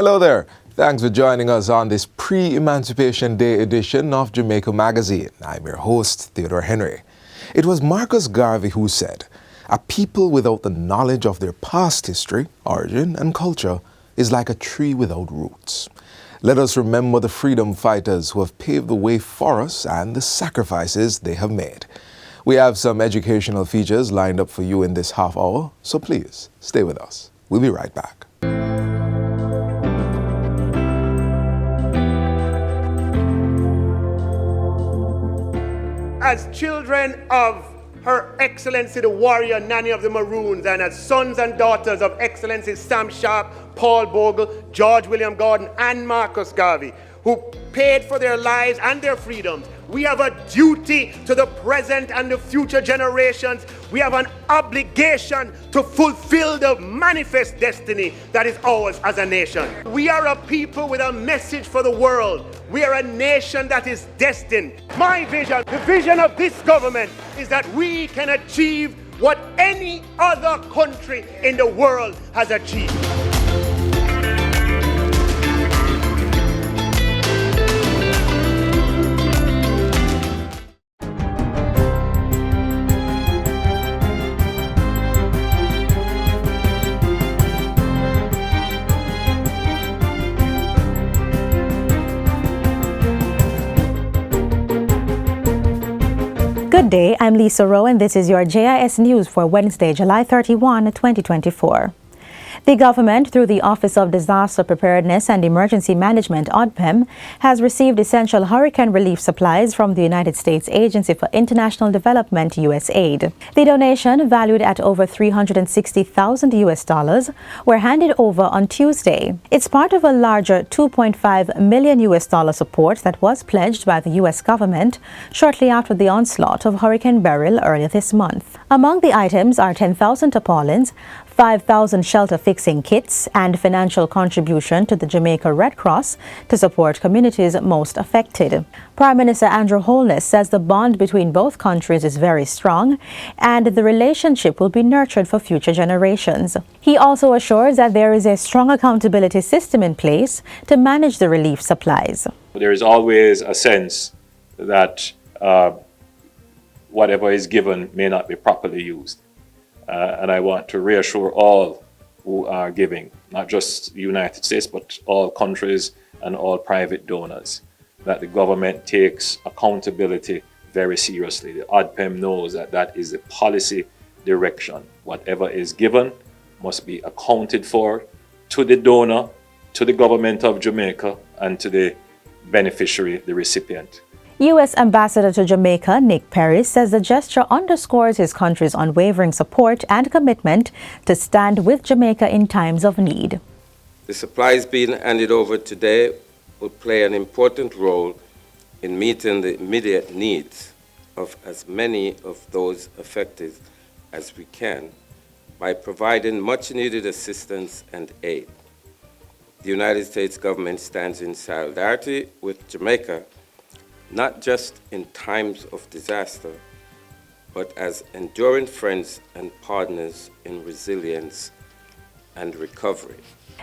Hello there. Thanks for joining us on this pre-Emancipation Day edition of Jamaica Magazine. I'm your host, Theodore Henry. It was Marcus Garvey who said, "A people without the knowledge of their past history, origin, and culture is like a tree without roots." Let us remember the freedom fighters who have paved the way for us and the sacrifices they have made. We have some educational features lined up for you in this half hour, so please stay with us. We'll be right back. As children of Her Excellency the Warrior Nanny of the Maroons, and as sons and daughters of Excellency Sam Sharpe, Paul Bogle, George William Gordon, and Marcus Garvey, who paid for their lives and their freedoms, we have a duty to the present and the future generations. We have an obligation to fulfill the manifest destiny that is ours as a nation. We are a people with a message for the world. We are a nation that is destined. My vision, the vision of this government, is that we can achieve what any other country in the world has achieved. Good day, I'm Lisa Rowe, and this is your JIS News for Wednesday, July 31, 2024. The government, through the Office of Disaster Preparedness and Emergency Management, ODPEM, has received essential hurricane relief supplies from the United States Agency for International Development, USAID. The donation, valued at over $360,000, were handed over on Tuesday. It's part of a larger $2.5 million support that was pledged by the U.S. government shortly after the onslaught of Hurricane Beryl earlier this month. Among the items are 10,000 tarpaulins, 5,000 shelter-fixing kits, and financial contribution to the Jamaica Red Cross to support communities most affected. Prime Minister Andrew Holness says the bond between both countries is very strong and the relationship will be nurtured for future generations. He also assures that there is a strong accountability system in place to manage the relief supplies. There is always a sense that whatever is given may not be properly used. And I want to reassure all who are giving, not just the United States, but all countries and all private donors, that the government takes accountability very seriously. The ODPEM knows that that is the policy direction. Whatever is given must be accounted for to the donor, to the government of Jamaica, and to the beneficiary, the recipient. U.S. Ambassador to Jamaica, Nick Perry, says the gesture underscores his country's unwavering support and commitment to stand with Jamaica in times of need. The supplies being handed over today will play an important role in meeting the immediate needs of as many of those affected as we can by providing much-needed assistance and aid. The United States government stands in solidarity with Jamaica, not just in times of disaster, but as enduring friends and partners in resilience and recovery.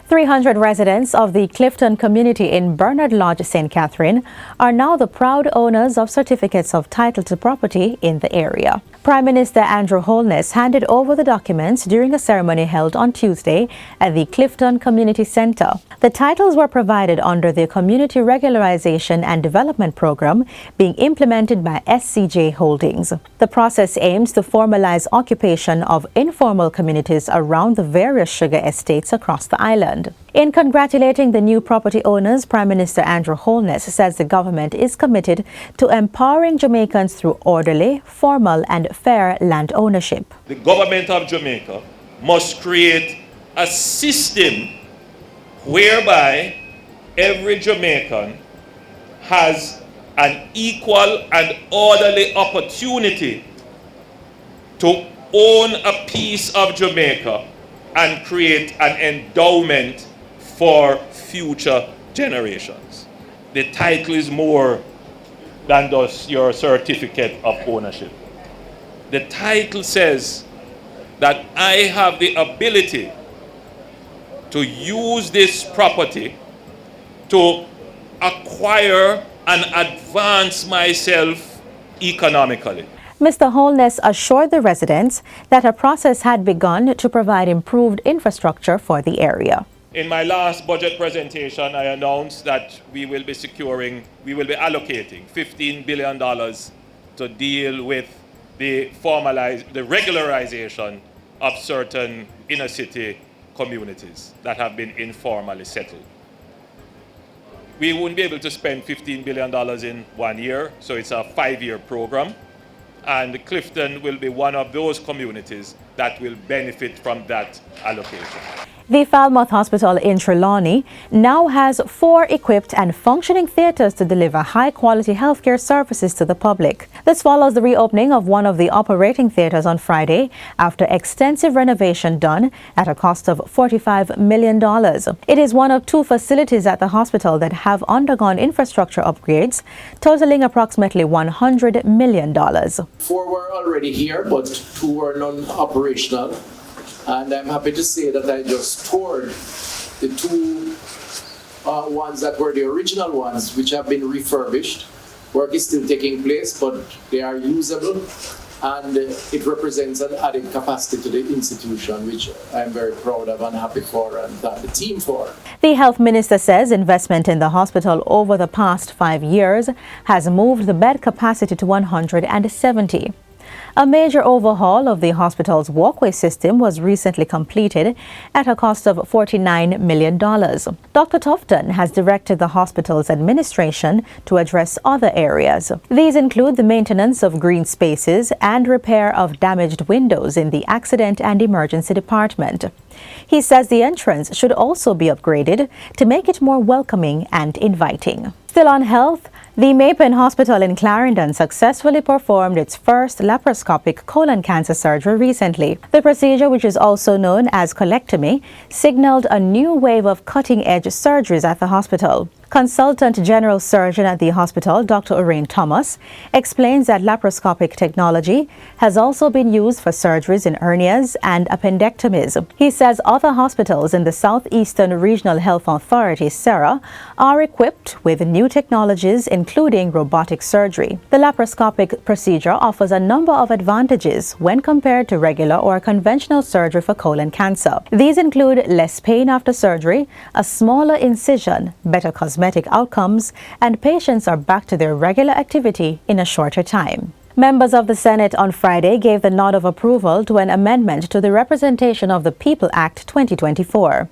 300 residents of the Clifton community in Bernard Lodge, St. Catherine, are now the proud owners of certificates of title to property in the area. Prime Minister Andrew Holness handed over the documents during a ceremony held on Tuesday at the Clifton Community Center. The titles were provided under the Community Regularization and Development Program being implemented by SCJ Holdings. The process aims to formalize occupation of informal communities around the various sugar estates across the island. In congratulating the new property owners, Prime Minister Andrew Holness says the government is committed to empowering Jamaicans through orderly, formal, and fair land ownership. The government of Jamaica must create a system whereby every Jamaican has an equal and orderly opportunity to own a piece of Jamaica and create an endowment for future generations. The title is more than just your certificate of ownership. The title says that I have the ability to use this property to acquire and advance myself economically. Mr. Holness assured the residents that a process had begun to provide improved infrastructure for the area. In my last budget presentation, I announced that we will be allocating $15 billion to deal with the regularization of certain inner city communities that have been informally settled. We wouldn't be able to spend $15 billion in 1 year, so it's a 5-year program. And Clifton will be one of those communities that will benefit from that allocation. The Falmouth Hospital in Trelawney now has 4 equipped and functioning theatres to deliver high-quality healthcare services to the public. This follows the reopening of one of the operating theatres on Friday after extensive renovation done at a cost of $45 million. It is one of 2 facilities at the hospital that have undergone infrastructure upgrades, totaling approximately $100 million. 4 were already here, but 2 were non-operational. And I'm happy to say that I just toured the 2 ones that were the original ones, which have been refurbished. Work is still taking place, but they are usable, and it represents an added capacity to the institution, which I'm very proud of and happy for, and thank the team for. The health minister says investment in the hospital over the past 5 years has moved the bed capacity to 170. A major overhaul of the hospital's walkway system was recently completed at a cost of $49 million. Dr. Tufton has directed the hospital's administration to address other areas. These include the maintenance of green spaces and repair of damaged windows in the accident and emergency department. He says the entrance should also be upgraded to make it more welcoming and inviting. Still on health, the Mapen Hospital in Clarendon successfully performed its first laparoscopic colon cancer surgery recently. The procedure, which is also known as colectomy, signaled a new wave of cutting-edge surgeries at the hospital. Consultant General Surgeon at the hospital, Dr. Orain Thomas, explains that laparoscopic technology has also been used for surgeries in hernias and appendectomies. He says other hospitals in the Southeastern Regional Health Authority, SERA, are equipped with new technologies, including robotic surgery. The laparoscopic procedure offers a number of advantages when compared to regular or conventional surgery for colon cancer. These include less pain after surgery, a smaller incision, better cosmetic outcomes, and patients are back to their regular activity in a shorter time. Members of the Senate on Friday gave the nod of approval to an amendment to the Representation of the People Act 2024.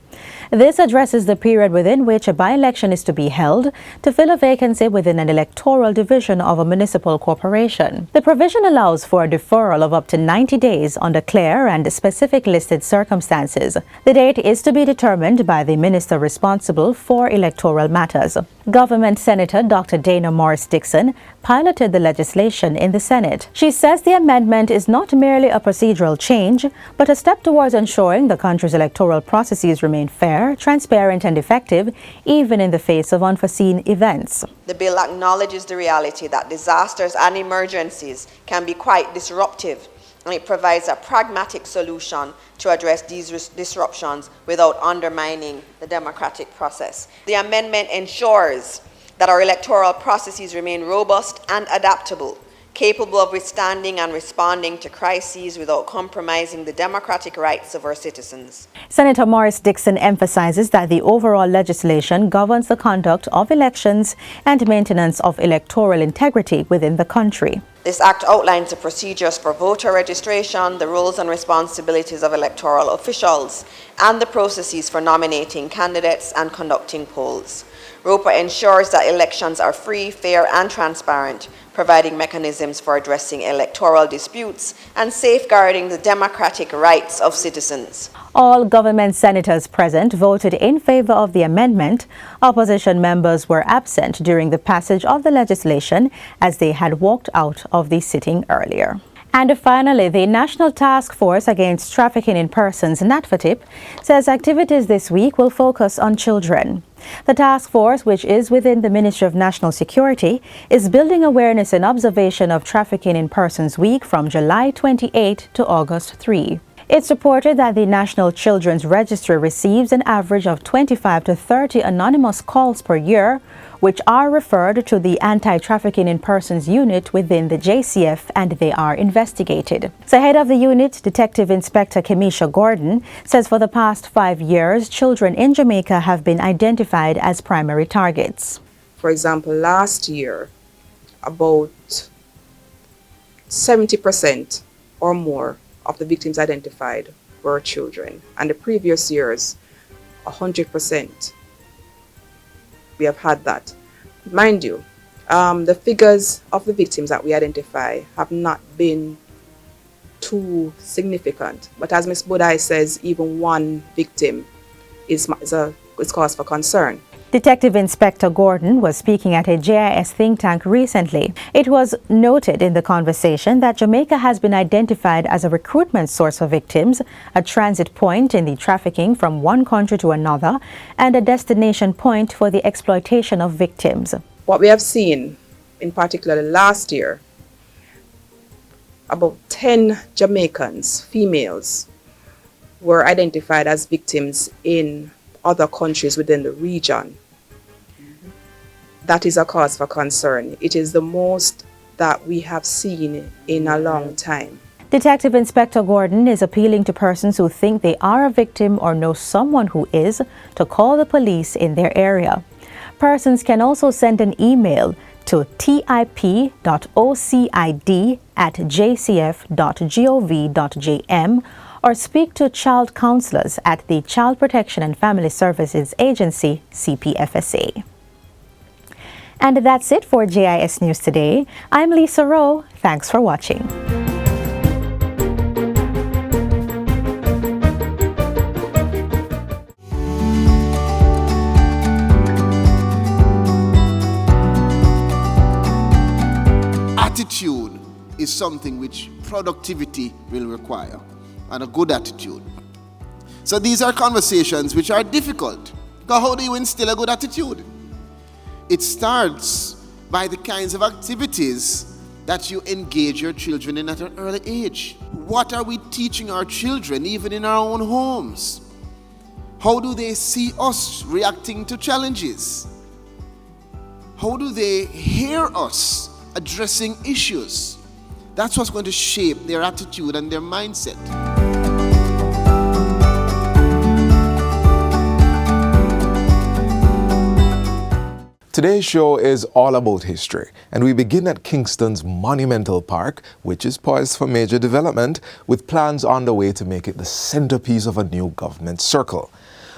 This addresses the period within which a by-election is to be held to fill a vacancy within an electoral division of a municipal corporation. The provision allows for a deferral of up to 90 days under clear and specific listed circumstances. The date is to be determined by the minister responsible for electoral matters. Government Senator Dr. Dana Morris Dixon piloted the legislation in the Senate. She says the amendment is not merely a procedural change, but a step towards ensuring the country's electoral processes remain fair, transparent, and effective, even in the face of unforeseen events. The bill acknowledges the reality that disasters and emergencies can be quite disruptive, and it provides a pragmatic solution to address these disruptions without undermining the democratic process. The amendment ensures that our electoral processes remain robust and adaptable, capable of withstanding and responding to crises without compromising the democratic rights of our citizens. Senator Morris Dixon emphasizes that the overall legislation governs the conduct of elections and maintenance of electoral integrity within the country. This act outlines the procedures for voter registration, the roles and responsibilities of electoral officials, and the processes for nominating candidates and conducting polls. ROPA ensures that elections are free, fair, and transparent, providing mechanisms for addressing electoral disputes and safeguarding the democratic rights of citizens. All government senators present voted in favor of the amendment. Opposition members were absent during the passage of the legislation as they had walked out of the sitting earlier. And finally, the National Task Force Against Trafficking in Persons, NATFATIP, says activities this week will focus on children. The task force, which is within the Ministry of National Security, is building awareness and observation of Trafficking in Persons Week from July 28 to August 3. It's reported that the National Children's Registry receives an average of 25 to 30 anonymous calls per year, which are referred to the Anti-Trafficking in Persons unit within the JCF, and they are investigated. So head of the unit, Detective Inspector Kemisha Gordon, says for the past 5 years, children in Jamaica have been identified as primary targets. For example, last year, about 70% or more of the victims identified were children, and the previous years 100% we have had that. Mind you, the figures of the victims that we identify have not been too significant, but as Ms. Budai says, even one victim is cause for concern. Detective Inspector Gordon was speaking at a JIS think tank recently. It was noted in the conversation that Jamaica has been identified as a recruitment source for victims, a transit point in the trafficking from one country to another, and a destination point for the exploitation of victims. What we have seen, in particular last year, about 10 Jamaicans, females, were identified as victims in other countries within the region. That is a cause for concern. It is the most that we have seen in a long time. Detective Inspector Gordon is appealing to persons who think they are a victim or know someone who is to call the police in their area. Persons can also send an email to tip.ocid@jcf.gov.jm or speak to child counselors at the Child Protection and Family Services Agency, CPFSA. And that's it for JIS News Today. I'm Lisa Rowe. Thanks for watching. Attitude is something which productivity will require, and a good attitude. So these are conversations which are difficult. Because how do you instill a good attitude? It starts by the kinds of activities that you engage your children in at an early age. What are we teaching our children even in our own homes? How do they see us reacting to challenges? How do they hear us addressing issues? That's what's going to shape their attitude and their mindset. Today's show is all about history, and we begin at Kingston's monumental park, which is poised for major development, with plans on the way to make it the centerpiece of a new government circle.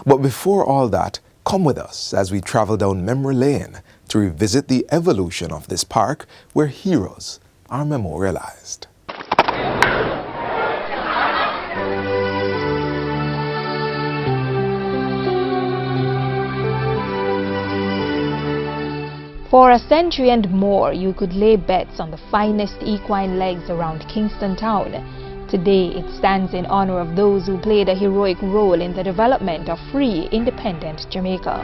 But before all that, come with us as we travel down memory lane to revisit the evolution of this park where heroes are memorialized. For a century and more, you could lay bets on the finest equine legs around Kingston town. Today, it stands in honor of those who played a heroic role in the development of free, independent Jamaica.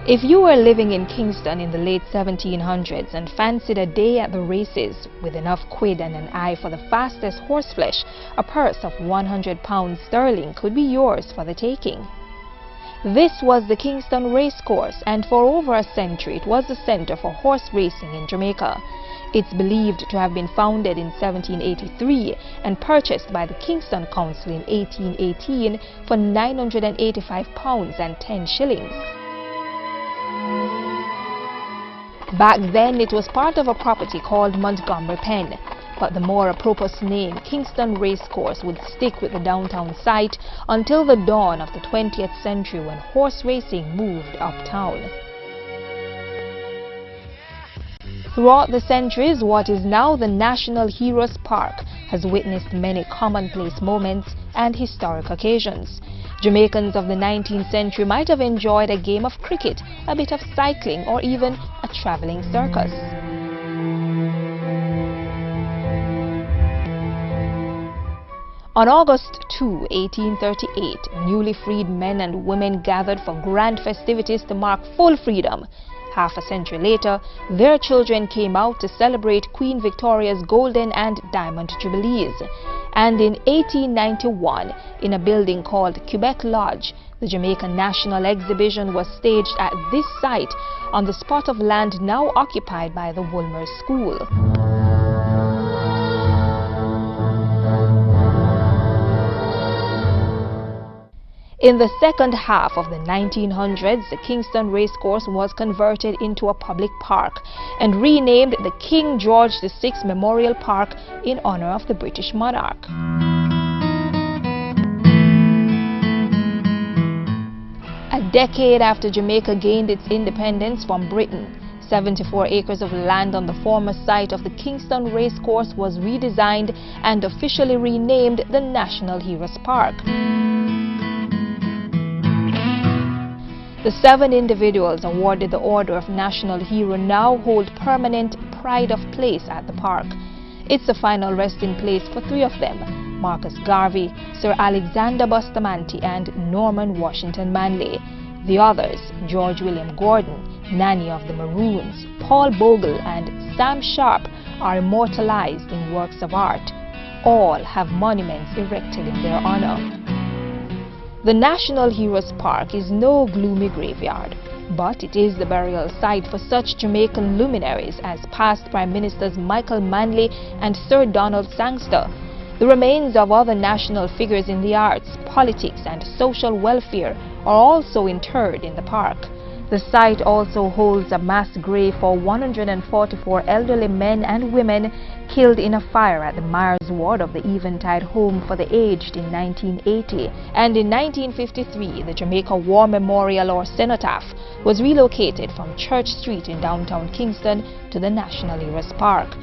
If you were living in Kingston in the late 1700s and fancied a day at the races, with enough quid and an eye for the fastest horseflesh, a purse of £100 sterling could be yours for the taking. This was the Kingston Racecourse, and for over a century it was the center for horse racing in Jamaica. It's believed to have been founded in 1783 and purchased by the Kingston Council in 1818 for £985 and 10 shillings. Back then, it was part of a property called Montgomery Pen, but the more appropriate name, Kingston Racecourse, would stick with the downtown site until the dawn of the 20th century, when horse racing moved uptown. Throughout the centuries, what is now the National Heroes Park has witnessed many commonplace moments and historic occasions. Jamaicans of the 19th century might have enjoyed a game of cricket, a bit of cycling, or even a traveling circus. On August 2, 1838, newly freed men and women gathered for grand festivities to mark full freedom. Half a century later, their children came out to celebrate Queen Victoria's Golden and Diamond Jubilees. And in 1891, in a building called Quebec Lodge, the Jamaica National Exhibition was staged at this site on the spot of land now occupied by the Woolmer School. In the second half of the 1900s, the Kingston Racecourse was converted into a public park and renamed the King George VI Memorial Park in honor of the British monarch. A decade after Jamaica gained its independence from Britain, 74 acres of land on the former site of the Kingston Racecourse was redesigned and officially renamed the National Heroes Park. The 7 individuals awarded the Order of National Hero now hold permanent pride of place at the park. It's the final resting place for 3 of them: Marcus Garvey, Sir Alexander Bustamante and Norman Washington Manley. The others, George William Gordon, Nanny of the Maroons, Paul Bogle and Sam Sharpe, are immortalized in works of art. All have monuments erected in their honor. The National Heroes Park is no gloomy graveyard, but it is the burial site for such Jamaican luminaries as past Prime Ministers Michael Manley and Sir Donald Sangster. The remains of other national figures in the arts, politics and social welfare are also interred in the park. The site also holds a mass grave for 144 elderly men and women killed in a fire at the Myers Ward of the Eventide Home for the Aged in 1980. And in 1953, the Jamaica War Memorial or Cenotaph was relocated from Church Street in downtown Kingston to the National Heroes Park.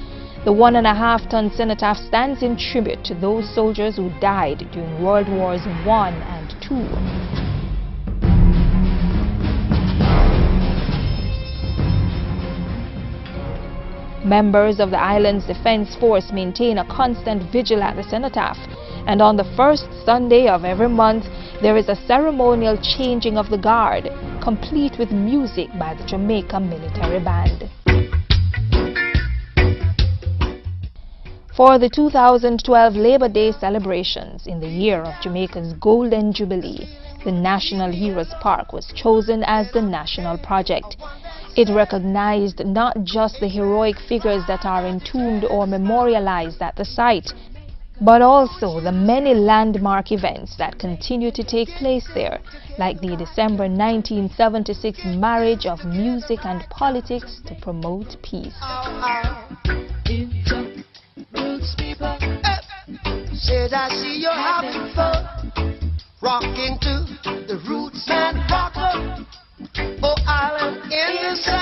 The 1.5-ton cenotaph stands in tribute to those soldiers who died during World Wars I and II. Members of the island's defense force maintain a constant vigil at the cenotaph, and on the first Sunday of every month there is a ceremonial changing of the guard, complete with music by the Jamaica Military Band. For the 2012 Labor Day celebrations in the year of Jamaica's Golden Jubilee, the National Heroes Park was chosen as the national project. It recognized not just the heroic figures that are entombed or memorialized at the site, but also the many landmark events that continue to take place there, like the December 1976 marriage of music and politics to promote peace. Said I see you're having fun, rocking to the roots and rocker. Oh, island in the sun.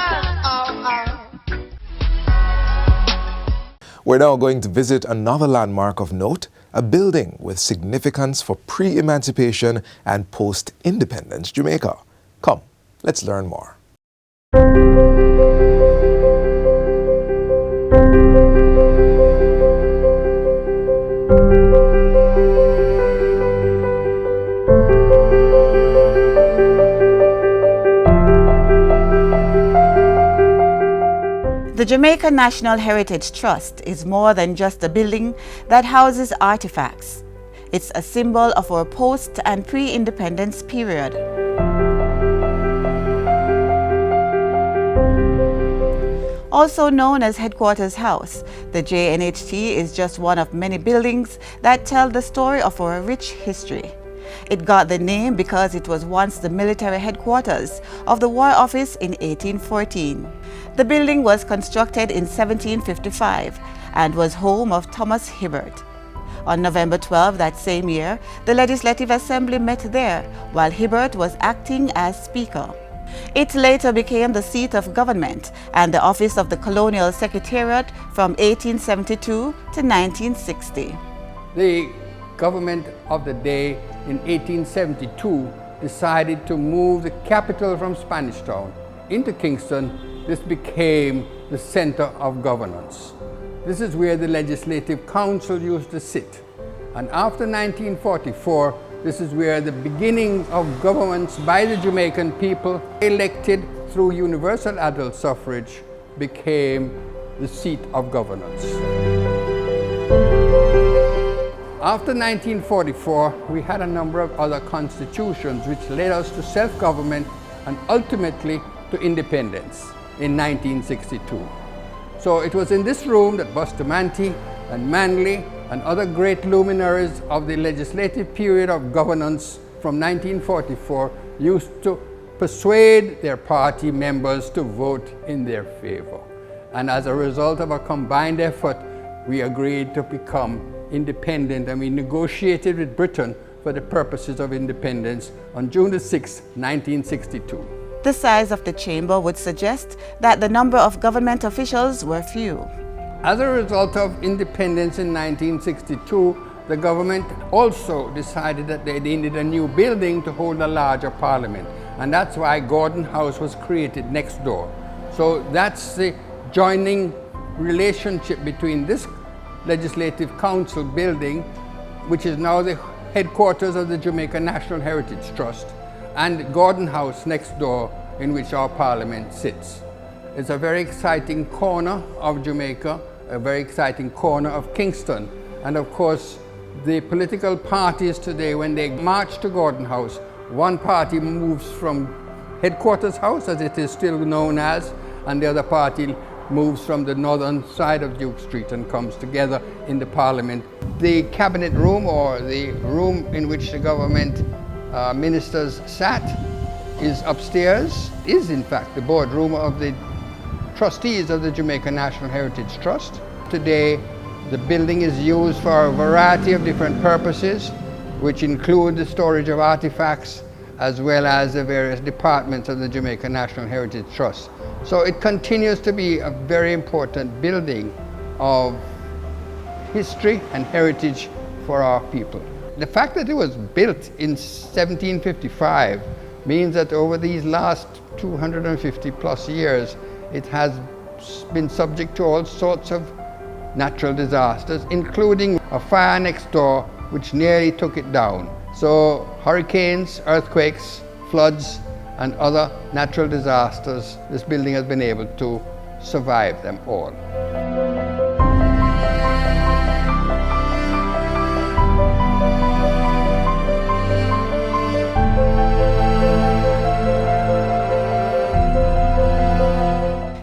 We're now going to visit another landmark of note, a building with significance for pre-emancipation and post-independence Jamaica. Come, let's learn more. The Jamaica National Heritage Trust is more than just a building that houses artifacts. It's a symbol of our post- and pre-independence period. Also known as Headquarters House, the JNHT is just one of many buildings that tell the story of our rich history. It got the name because it was once the military headquarters of the War Office in 1814. The building was constructed in 1755 and was home of Thomas Hibbert. On November 12 that same year, the Legislative Assembly met there while Hibbert was acting as Speaker. It later became the seat of government and the office of the Colonial Secretariat from 1872 to 1960. The government of the day in 1872 decided to move the capital from Spanish Town into Kingston. This became the center of governance. This is where the Legislative Council used to sit. And after 1944, This is where the beginning of governments by the Jamaican people, elected through universal adult suffrage, became the seat of governance. After 1944, we had a number of other constitutions which led us to self-government and ultimately to independence in 1962. So it was in this room that Bustamante and Manley and other great luminaries of the legislative period of governance from 1944 used to persuade their party members to vote in their favor. And as a result of a combined effort, we agreed to become independent, and we negotiated with Britain for the purposes of independence on June the 6th, 1962. The size of the chamber would suggest that the number of government officials were few. As a result of independence in 1962, the government also decided that they needed a new building to hold a larger parliament, and that's why Gordon House was created next door. So that's the joining relationship between this Legislative Council building, which is now the headquarters of the Jamaica National Heritage Trust, and Gordon House next door, in which our parliament sits. It's a very exciting corner of Jamaica, a very exciting corner of Kingston. And of course, the political parties today, when they march to Gordon House, one party moves from Headquarters House, as it is still known as, and the other party moves from the northern side of Duke Street and comes together in the Parliament. The cabinet room, or the room in which the government ministers sat, is upstairs, is in fact the boardroom of the trustees of the Jamaica National Heritage Trust. Today, the building is used for a variety of different purposes, which include the storage of artifacts, as well as the various departments of the Jamaica National Heritage Trust. So it continues to be a very important building of history and heritage for our people. The fact that it was built in 1755 means that over these last 250 plus years, it has been subject to all sorts of natural disasters, including a fire next door which nearly took it down. So hurricanes, earthquakes, floods, and other natural disasters, this building has been able to survive them all.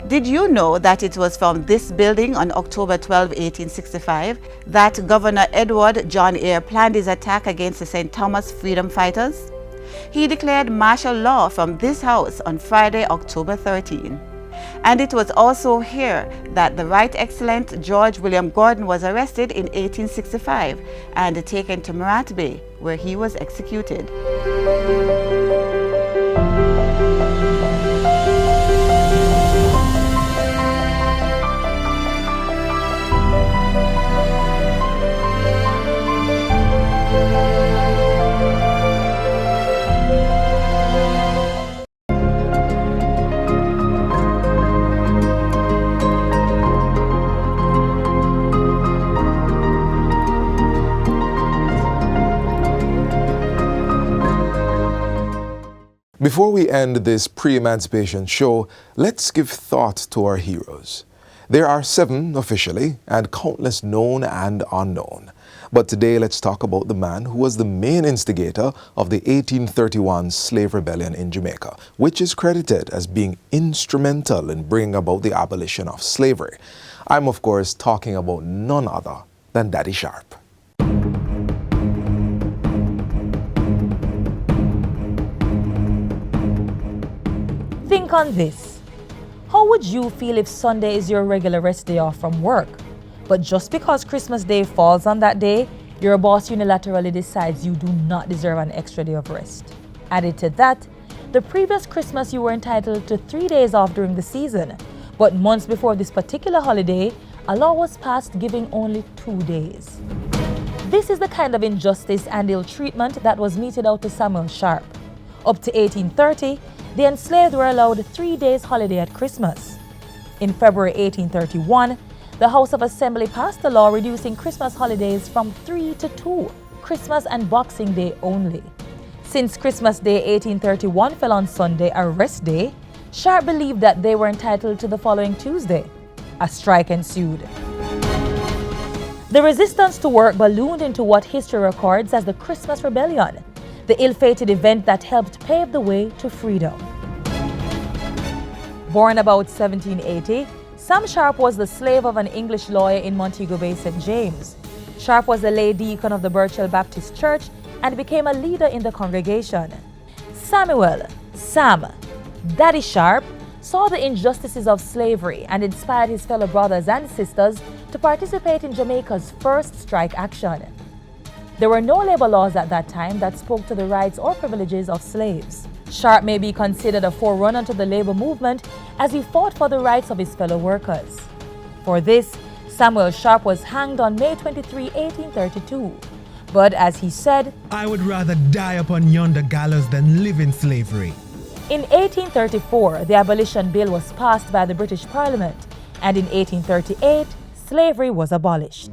Did you know that it was from this building on October 12, 1865, that Governor Edward John Eyre planned his attack against the St. Thomas freedom fighters? He declared martial law from this house on Friday, October 13. And it was also here that the Right Excellent George William Gordon was arrested in 1865 and taken to Morat Bay, where he was executed. Before we end this pre-emancipation show, let's give thought to our heroes. There are 7 officially, and countless known and unknown. But today let's talk about the man who was the main instigator of the 1831 slave rebellion in Jamaica, which is credited as being instrumental in bringing about the abolition of slavery. I'm of course talking about none other than Daddy Sharpe. Think on this. How would you feel if Sunday is your regular rest day off from work, but just because Christmas Day falls on that day, your boss unilaterally decides you do not deserve an extra day of rest? Added to that, the previous Christmas you were entitled to 3 days off during the season, but months before this particular holiday, a law was passed giving only 2 days. This is the kind of injustice and ill treatment that was meted out to Samuel Sharpe. Up to 1830, the enslaved were allowed 3 days holiday at Christmas. In February 1831, the House of Assembly passed a law reducing Christmas holidays from 3 to 2, Christmas and Boxing Day only. Since Christmas Day 1831 fell on Sunday, a rest day, Sharpe believed that they were entitled to the following Tuesday. A strike ensued. The resistance to work ballooned into what history records as the Christmas Rebellion, the ill-fated event that helped pave the way to freedom. Born about 1780, Sam Sharpe was the slave of an English lawyer in Montego Bay, St. James. Sharpe was the lay deacon of the Birchell Baptist Church and became a leader in the congregation. Samuel Sam Daddy Sharpe saw the injustices of slavery and inspired his fellow brothers and sisters to participate in Jamaica's first strike action. There were no labor laws at that time that spoke to the rights or privileges of slaves. Sharpe may be considered a forerunner to the labor movement as he fought for the rights of his fellow workers. For this, Samuel Sharpe was hanged on May 23, 1832. But as he said, "I would rather die upon yonder gallows than live in slavery." In 1834, the Abolition Bill was passed by the British Parliament, and in 1838, slavery was abolished.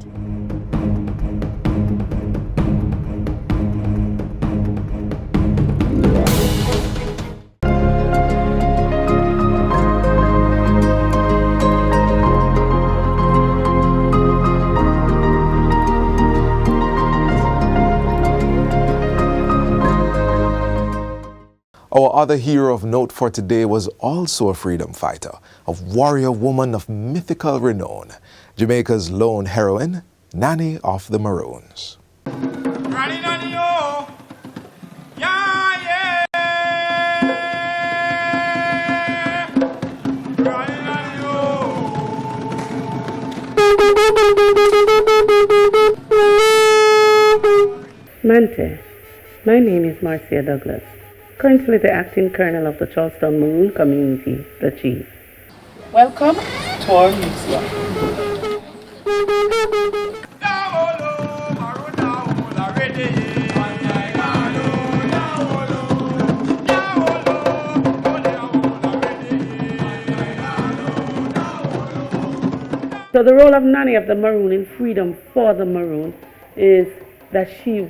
Our other hero of note for today was also a freedom fighter, a warrior woman of mythical renown, Jamaica's lone heroine, Nanny of the Maroons. Granny Nanny, oh, yeah, yeah. Granny Nanny, oh. Mante, my name is Marcia Douglas. Currently the acting colonel of the Charleston Maroon community, the chief. Welcome to our museum. So the role of Nanny of the Maroon in Freedom for the Maroon is that she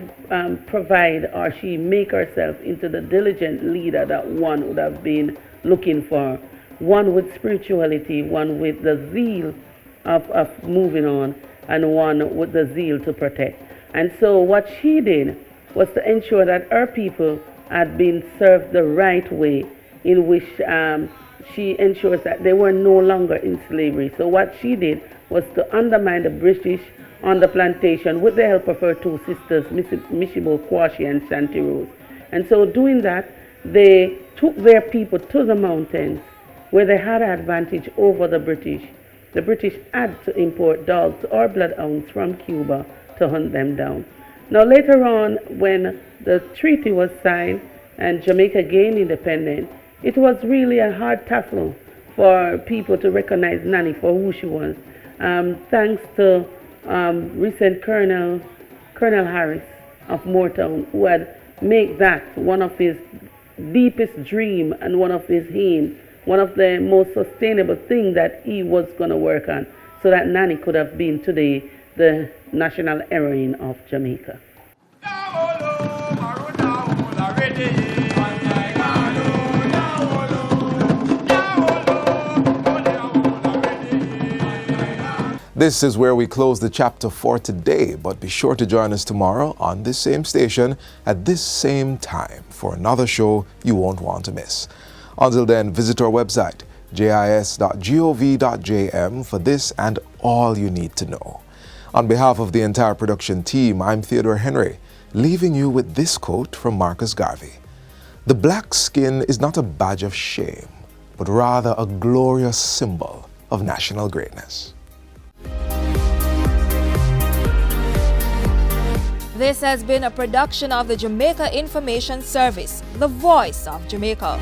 provide or she make herself into the diligent leader that one would have been looking for. One with spirituality, one with the zeal of moving on, and one with the zeal to protect. And so what she did was to ensure that her people had been served the right way, in which she ensures that they were no longer in slavery. So what she did was to undermine the British on the plantation with the help of her two sisters, Mishibo Kwashi and Shanty Rose. And so doing that, they took their people to the mountains where they had an advantage over the British. The British had to import dogs or bloodhounds from Cuba to hunt them down. Now later on, when the treaty was signed and Jamaica gained independence, it was really a hard tussle for people to recognize Nanny for who she was. Thanks to recent Colonel Harris of Moortown, who had made that one of his deepest dream and one of his aim, one of the most sustainable things that he was going to work on, so that Nanny could have been today the national heroine of Jamaica. This is where we close the chapter for today, but be sure to join us tomorrow on this same station at this same time for another show you won't want to miss. Until then, visit our website, jis.gov.jm, for this and all you need to know. On behalf of the entire production team, I'm Theodore Henry, leaving you with this quote from Marcus Garvey. "The black skin is not a badge of shame, but rather a glorious symbol of national greatness." This has been a production of the Jamaica Information Service, the voice of Jamaica.